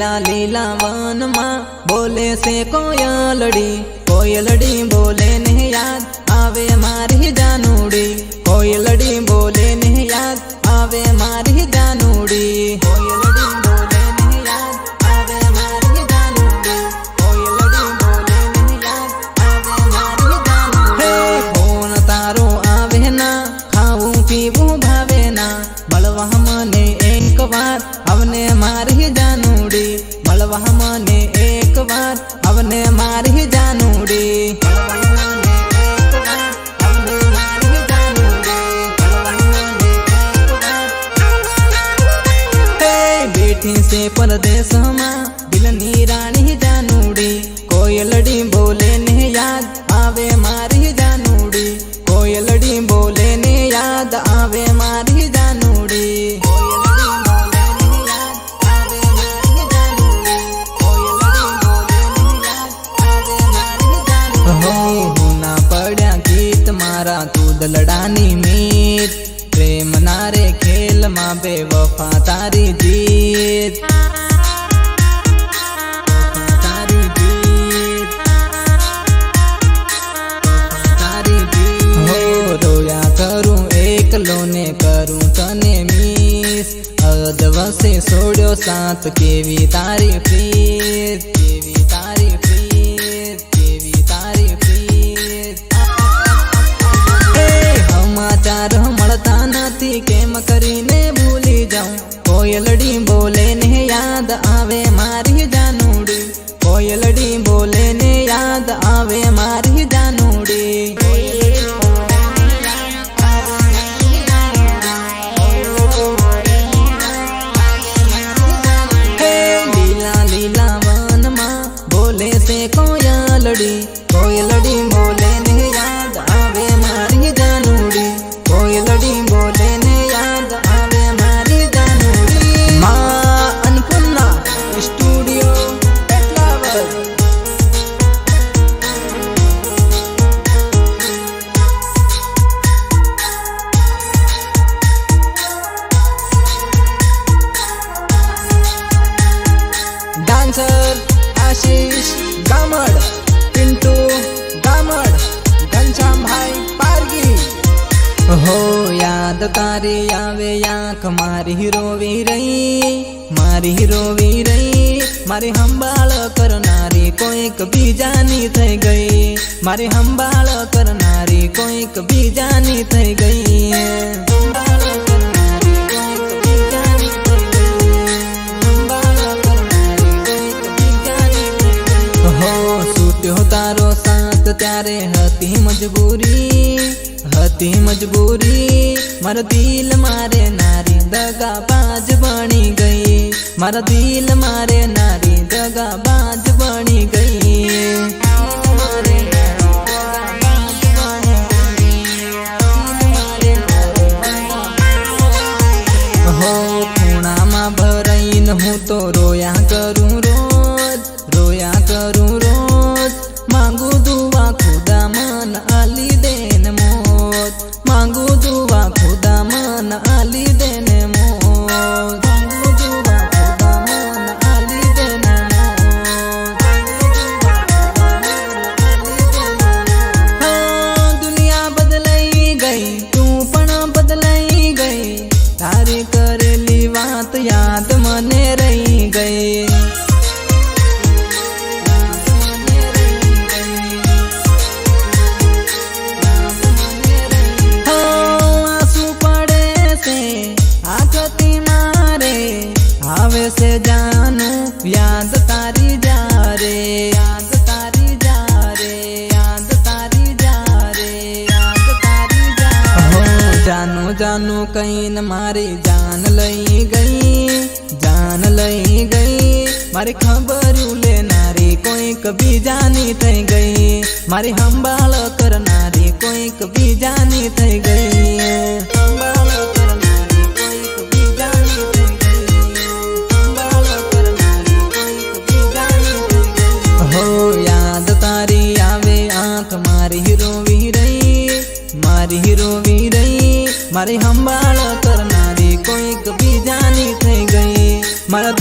લીલા લીલા વનમાં બોલે છે કોયલડી, કોયલડી બોલે ને યાદ આવે મારી જાનુડી, કોયલડી બોલે ને યાદ આવે મારી જાનુડી, કોયલડી બોલે ને યાદ આવે મારી જાનુડી, કોયલડી બોલે ને યાદ આવે મારી જાનુડી. હે ફોન તારો આવે ના, ખાવું પીવું ભાવે ના, મળવા મને એક વાર આવને મારી જાનુડી, મળવા મને એક વાર આવને મારી જાનુડી. બેઠી છે પરદેશમાં દિલની રાણી જાનુડી, કોયલડી બોલે ને યાદ આવે મારી જાનુડી, કોયલડી બોલે ને યાદ આવે મારી જાનુડી, કોયલડી બોલે ને યાદ આવે મારી જાનુડી, કોયલડી બોલે ને યાદ આવે મારી જાનુડી. હો ના પડ્યા ગીત મારા તું દલડાની મીત, પ્રેમ ના રે ખેલ માં બે વફા તારી જીત, તારી જીત, તારી જીત. હો રોયા કરું એકલો ને કરું તને મિસ, અદવસે છોડ્યો સાથ કેવી તારી પ્રીત, કેવી તારી પ્રીત, કેવી તારી પ્રીત. સમાચાર મળતા નથી કેમ કરીને ભૂલી જાઉં, કોયલડી બોલે ને યાદ આવે મારી જાનુડી, કોયલડી બોલે ને યાદ આવે મારી જાનુડી, કોયલડી બોલે ને યાદ આવે મારી જાનુડી. હે લીલા લીલા વનમાં બોલે છે કોયલડી, કોયલડી બોલે ને યાદ આવે મારી જાનુડી, કોયલડી બોલે ને યાદ આવે મારી જાનુડી. માં અન્નપૂર્ણા સ્ટુડિયો એટલાવર. ડાન્સર આશીષ ગામડ, પિન્ટુ ગામડ, ઘનશ્યામભાઈ પારગી. હો યાદ તારી આવે આંખ મારી રોવી રહી, મારી રોવી રહી, મારી સંભાળ કરનારી કોઈક બીજાની થઈ ગઈ, મારી સંભાળ કરનારી કોઈક બીજાની થઈ ગઈ, સંભાળ કરનારી કોઈક બીજાની થઈ ગઈ, સંભાળ કરનારી કોઈક બીજાની થઈ ગઈ. હો છૂટ્યો તારો સાથ ત્યારે હતી મજબૂરી, હતી મજબૂરી, મારા દિલ મારે નારી દગાબાજ બની ગઈ, મારા દિલ મારે નારી દગાબાજ બની ગઈ. હો ખૂણામાં ભરાઈને હું તો રોયા કરું રોજ, રોયા કરું રોજ, માંગુ દુઆ ખુદા મન આલી દેને મોત, માંગુ દુઆ ખુદા મન આલી દેને મોત, માંગુ દુઆ ખુદા મન આલી દેને મોત. હા દુનિયા બદલાઈ ગઈ, તું પણ બદલાઈ ગઈ, તારી કરેલી વાત યાદ મને રહી ગઈ, આવે છે જાનું યાદ તારી જારે, યાદ તારી જારે, યાદ તારી જારે, યાદ તારી જારે. હો જાનું જાનું કહીને મારી જાન લઈ ગઈ, જાન લઈ ગઈ, મારી ખબર લેનારી કોઈક બીજાની થઈ ગઈ, મારી સંભાળ કરનારી કોઈક બીજાની થઈ ગઈ, સંભાળ કરનારી કોઈક બીજાની થઈ ગઈ, સંભાળ કરનારી કોઈક બીજાની થઈ ગઈ. હો યાદ તારી આવે આંખ મારી રોવી રહી, મારી રોવી રહી, મારી સંભાળ કરનારી કોઈક બીજાની થઈ ગઈ, મારા